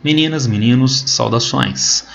Meninas, meninos, saudações!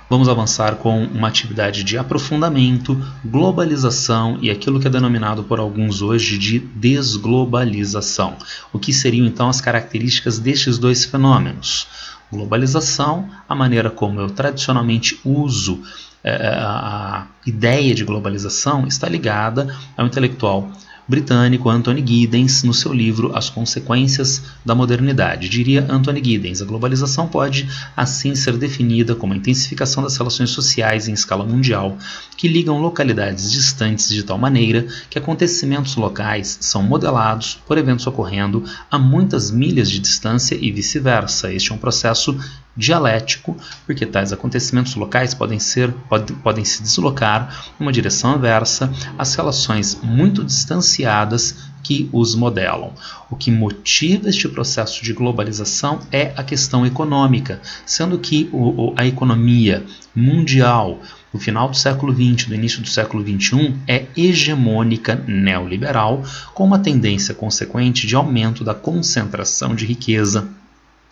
Vamos avançar com uma atividade de aprofundamento, globalização e aquilo que é denominado por alguns hoje de desglobalização. O que seriam então as características destes dois fenômenos? Globalização, a maneira como eu tradicionalmente uso a ideia de globalização está ligada ao intelectual britânico Anthony Giddens no seu livro As Consequências da Modernidade. Diria Anthony Giddens, a globalização pode assim ser definida como a intensificação das relações sociais em escala mundial que ligam localidades distantes de tal maneira que acontecimentos locais são modelados por eventos ocorrendo a muitas milhas de distância e vice-versa. Este é um processo dialético, porque tais acontecimentos locais podem se deslocar numa direção inversa às relações muito distanciadas que os modelam. O que motiva este processo de globalização é a questão econômica, sendo que a economia mundial no final do século XX, do início do século XXI, é hegemônica neoliberal, com uma tendência consequente de aumento da concentração de riqueza,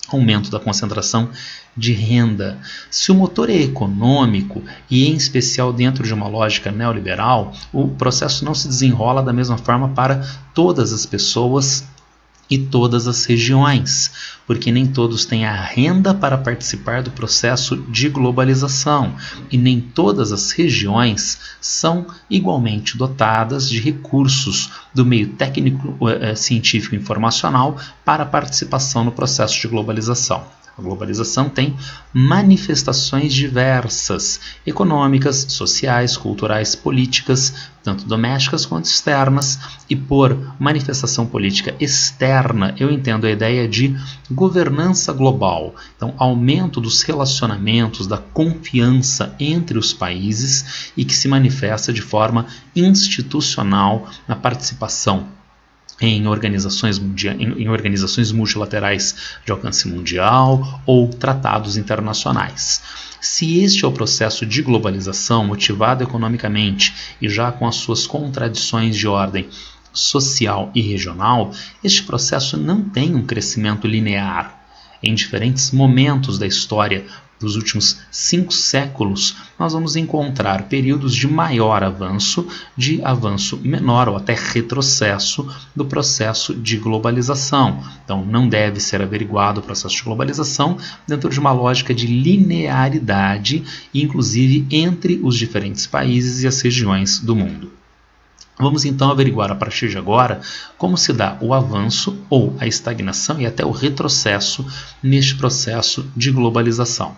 aumento da concentração de renda. Se o motor é econômico, e em especial dentro de uma lógica neoliberal, o processo não se desenrola da mesma forma para todas as pessoas e todas as regiões, porque nem todos têm a renda para participar do processo de globalização e nem todas as regiões são igualmente dotadas de recursos do meio técnico, científico e informacional para a participação no processo de globalização. A globalização tem manifestações diversas, econômicas, sociais, culturais, políticas, tanto domésticas quanto externas, e por manifestação política externa eu entendo a ideia de governança global, então aumento dos relacionamentos, da confiança entre os países e que se manifesta de forma institucional na participação em organizações multilaterais de alcance mundial ou tratados internacionais. Se este é o processo de globalização motivado economicamente e já com as suas contradições de ordem social e regional, este processo não tem um crescimento linear. Em diferentes momentos da história dos últimos 5 séculos, nós vamos encontrar períodos de maior avanço, de avanço menor ou até retrocesso do processo de globalização. Então, não deve ser averiguado o processo de globalização dentro de uma lógica de linearidade, inclusive entre os diferentes países e as regiões do mundo. Vamos então averiguar a partir de agora como se dá o avanço ou a estagnação e até o retrocesso neste processo de globalização.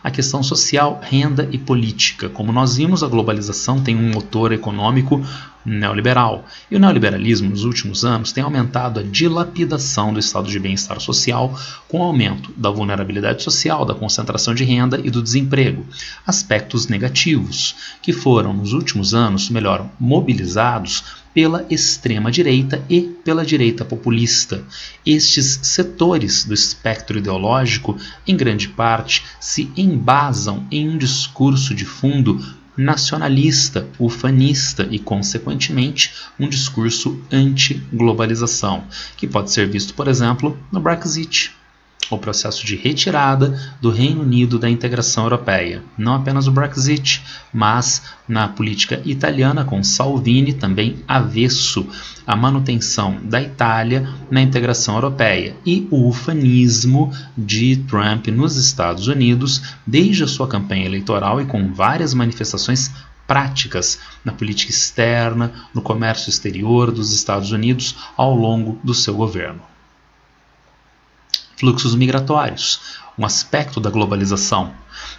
A questão social, renda e política. Como nós vimos, a globalização tem um motor econômico neoliberal. E o neoliberalismo, nos últimos anos, tem aumentado a dilapidação do estado de bem-estar social com o aumento da vulnerabilidade social, da concentração de renda e do desemprego. Aspectos negativos que foram, nos últimos anos, mobilizados pela extrema-direita e pela direita populista. Estes setores do espectro ideológico, em grande parte, se embasam em um discurso de fundo nacionalista, ufanista e, consequentemente, um discurso anti-globalização, que pode ser visto, por exemplo, no Brexit, o processo de retirada do Reino Unido da integração europeia. Não apenas o Brexit, mas na política italiana com Salvini, também avesso à manutenção da Itália na integração europeia. E o ufanismo de Trump nos Estados Unidos, desde a sua campanha eleitoral e com várias manifestações práticas na política externa, no comércio exterior dos Estados Unidos ao longo do seu governo. Fluxos migratórios, um aspecto da globalização,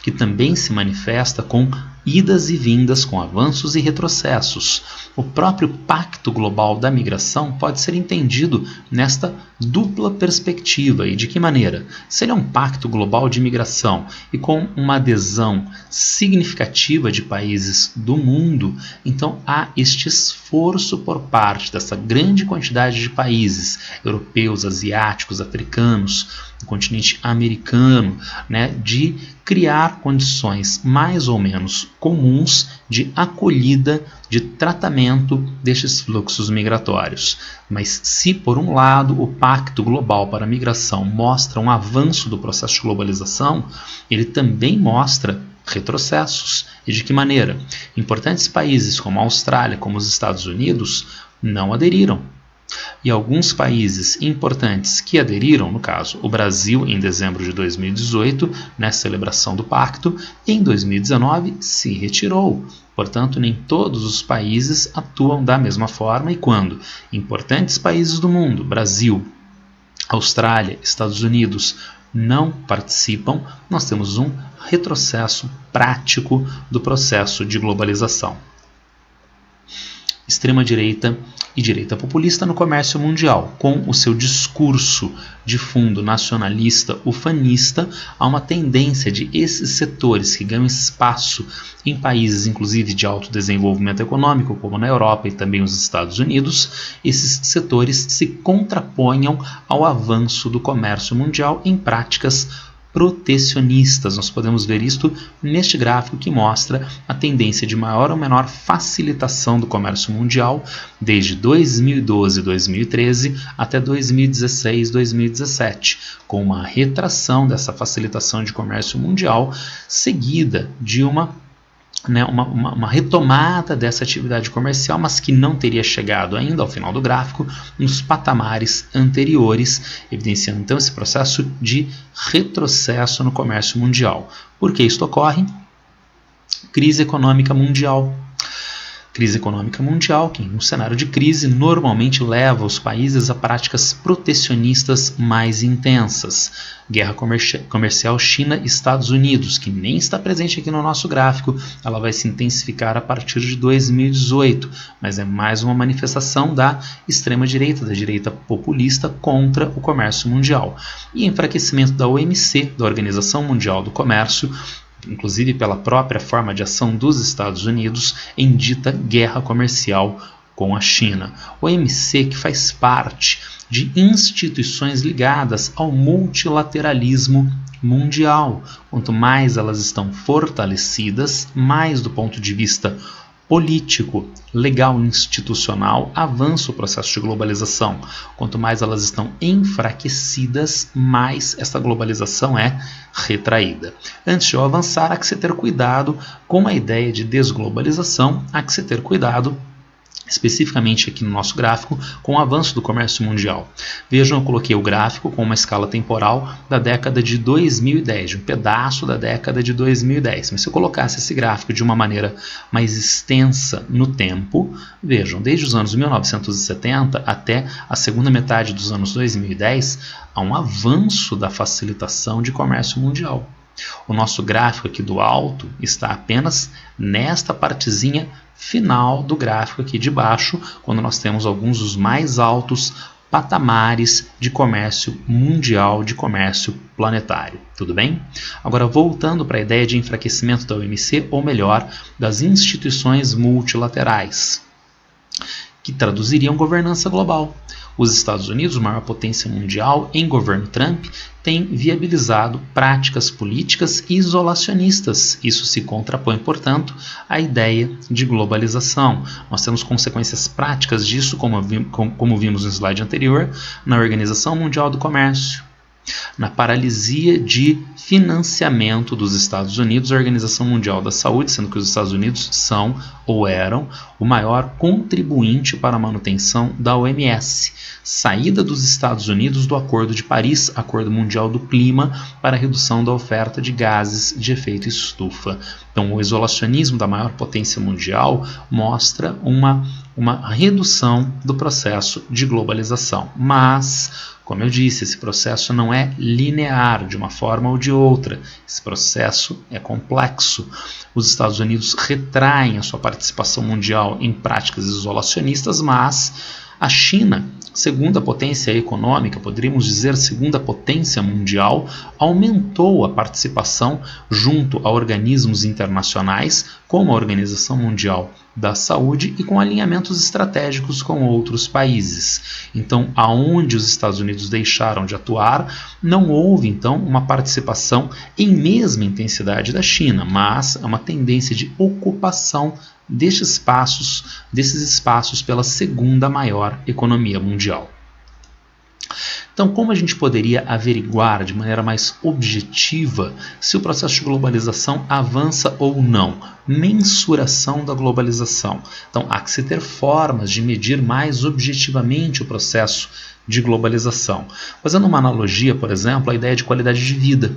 que também se manifesta com idas e vindas, com avanços e retrocessos. O próprio Pacto Global da Migração pode ser entendido nesta dupla perspectiva. E de que maneira? Se ele é um pacto global de migração e com uma adesão significativa de países do mundo, então há este esforço por parte dessa grande quantidade de países, europeus, asiáticos, africanos, do continente americano, de criar condições mais ou menos comuns de acolhida, de tratamento destes fluxos migratórios. Mas se, por um lado, o Pacto Global para a Migração mostra um avanço do processo de globalização, ele também mostra retrocessos. E de que maneira? Importantes países como a Austrália, como os Estados Unidos, não aderiram. E alguns países importantes que aderiram, no caso o Brasil em dezembro de 2018, nessa celebração do pacto, em 2019 se retirou. Portanto, nem todos os países atuam da mesma forma, e quando importantes países do mundo, Brasil, Austrália, Estados Unidos, não participam, nós temos um retrocesso prático do processo de globalização. Extrema-direita e direita populista no comércio mundial. Com o seu discurso de fundo nacionalista ufanista, há uma tendência de esses setores que ganham espaço em países, inclusive de alto desenvolvimento econômico, como na Europa e também os Estados Unidos, esses setores se contraponham ao avanço do comércio mundial em práticas protecionistas. Nós podemos ver isto neste gráfico que mostra a tendência de maior ou menor facilitação do comércio mundial desde 2012 e 2013 até 2016 e 2017, com uma retração dessa facilitação de comércio mundial seguida de uma retomada dessa atividade comercial, mas que não teria chegado ainda ao final do gráfico nos patamares anteriores, evidenciando então esse processo de retrocesso no comércio mundial. Por que isto ocorre? Crise econômica mundial. Crise econômica mundial, que em um cenário de crise normalmente leva os países a práticas protecionistas mais intensas. Guerra comercial China-Estados Unidos, que nem está presente aqui no nosso gráfico, ela vai se intensificar a partir de 2018, mas é mais uma manifestação da extrema-direita, da direita populista contra o comércio mundial. E enfraquecimento da OMC, da Organização Mundial do Comércio, inclusive pela própria forma de ação dos Estados Unidos, em dita guerra comercial com a China. O OMC, que faz parte de instituições ligadas ao multilateralismo mundial. Quanto mais elas estão fortalecidas, mais do ponto de vista político, legal e institucional, avança o processo de globalização. Quanto mais elas estão enfraquecidas, mais essa globalização é retraída. Antes de eu avançar, há que se ter cuidado com a ideia de desglobalização, há que se ter cuidado especificamente aqui no nosso gráfico, com o avanço do comércio mundial. Vejam, eu coloquei o gráfico com uma escala temporal da década de 2010, de um pedaço da década de 2010. Mas se eu colocasse esse gráfico de uma maneira mais extensa no tempo, vejam, desde os anos 1970 até a segunda metade dos anos 2010, há um avanço da facilitação de comércio mundial. O nosso gráfico aqui do alto está apenas nesta partezinha final do gráfico aqui de baixo, quando nós temos alguns dos mais altos patamares de comércio mundial, de comércio planetário. Tudo bem? Agora, voltando para a ideia de enfraquecimento da OMC, ou melhor, das instituições multilaterais, que traduziriam governança global. Os Estados Unidos, maior potência mundial em governo Trump, tem viabilizado práticas políticas isolacionistas. Isso se contrapõe, portanto, à ideia de globalização. Nós temos consequências práticas disso, como vimos no slide anterior, na Organização Mundial do Comércio, na paralisia de financiamento dos Estados Unidos à Organização Mundial da Saúde, sendo que os Estados Unidos são ou eram o maior contribuinte para a manutenção da OMS. Saída dos Estados Unidos do Acordo de Paris, Acordo Mundial do Clima, para a redução da oferta de gases de efeito estufa. Então, o isolacionismo da maior potência mundial mostra uma redução do processo de globalização. Mas, como eu disse, esse processo não é linear de uma forma ou de outra. Esse processo é complexo. Os Estados Unidos retraem a sua participação mundial em práticas isolacionistas, mas A China, segunda potência econômica, poderíamos dizer segunda potência mundial, aumentou a participação junto a organismos internacionais, como a Organização Mundial da Saúde, e com alinhamentos estratégicos com outros países. Então, aonde os Estados Unidos deixaram de atuar, não houve então uma participação em mesma intensidade da China, mas é uma tendência de ocupação desses espaços pela segunda maior economia mundial. Então, como a gente poderia averiguar de maneira mais objetiva se o processo de globalização avança ou não? Mensuração da globalização. Então, há que se ter formas de medir mais objetivamente o processo de globalização. Fazendo uma analogia, por exemplo, a ideia de qualidade de vida.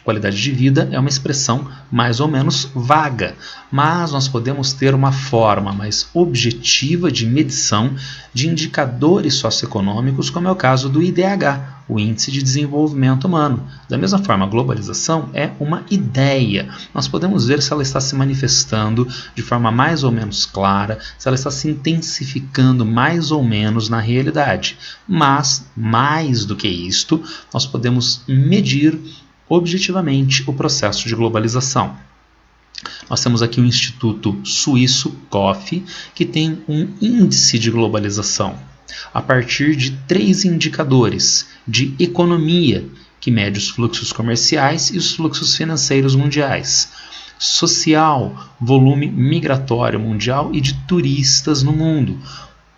Qualidade de vida é uma expressão mais ou menos vaga, mas nós podemos ter uma forma mais objetiva de medição de indicadores socioeconômicos, como é o caso do IDH, o Índice de Desenvolvimento Humano. Da mesma forma, a globalização é uma ideia. Nós podemos ver se ela está se manifestando de forma mais ou menos clara, se ela está se intensificando mais ou menos na realidade. Mas, mais do que isto, nós podemos medir objetivamente o processo de globalização. Nós temos aqui o Instituto Suíço, COF, que tem um índice de globalização a partir de 3 indicadores de economia, que mede os fluxos comerciais e os fluxos financeiros mundiais, social, volume migratório mundial e de turistas no mundo,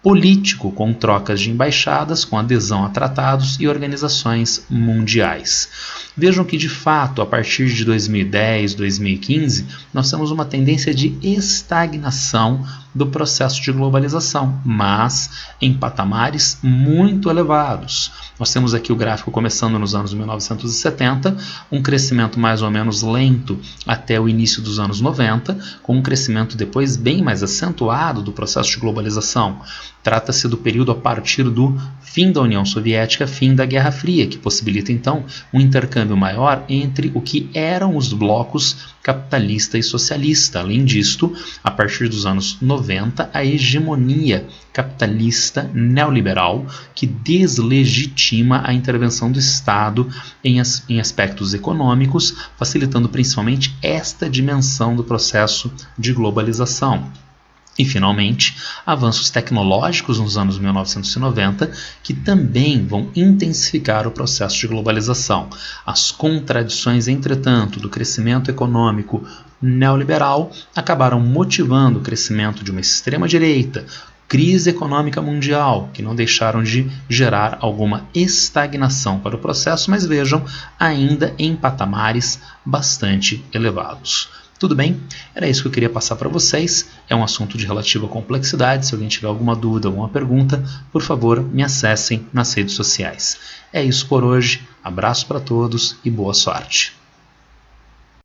político, com trocas de embaixadas, com adesão a tratados e organizações mundiais. Vejam que, de fato, a partir de 2010, 2015, nós temos uma tendência de estagnação do processo de globalização, mas em patamares muito elevados. Nós temos aqui o gráfico começando nos anos 1970, um crescimento mais ou menos lento até o início dos anos 90, com um crescimento depois bem mais acentuado do processo de globalização. Trata-se do período a partir do fim da União Soviética, fim da Guerra Fria, que possibilita então um intercâmbio maior entre o que eram os blocos capitalista e socialista. Além disto, a partir dos anos 90, a hegemonia capitalista neoliberal que deslegitima a intervenção do Estado em aspectos econômicos, facilitando principalmente esta dimensão do processo de globalização. E, finalmente, avanços tecnológicos nos anos 1990 que também vão intensificar o processo de globalização. As contradições, entretanto, do crescimento econômico neoliberal acabaram motivando o crescimento de uma extrema-direita, crise econômica mundial, que não deixaram de gerar alguma estagnação para o processo, mas vejam, ainda em patamares bastante elevados. Tudo bem? Era isso que eu queria passar para vocês. É um assunto de relativa complexidade. Se alguém tiver alguma dúvida, alguma pergunta, por favor, me acessem nas redes sociais. É isso por hoje. Abraço para todos e boa sorte.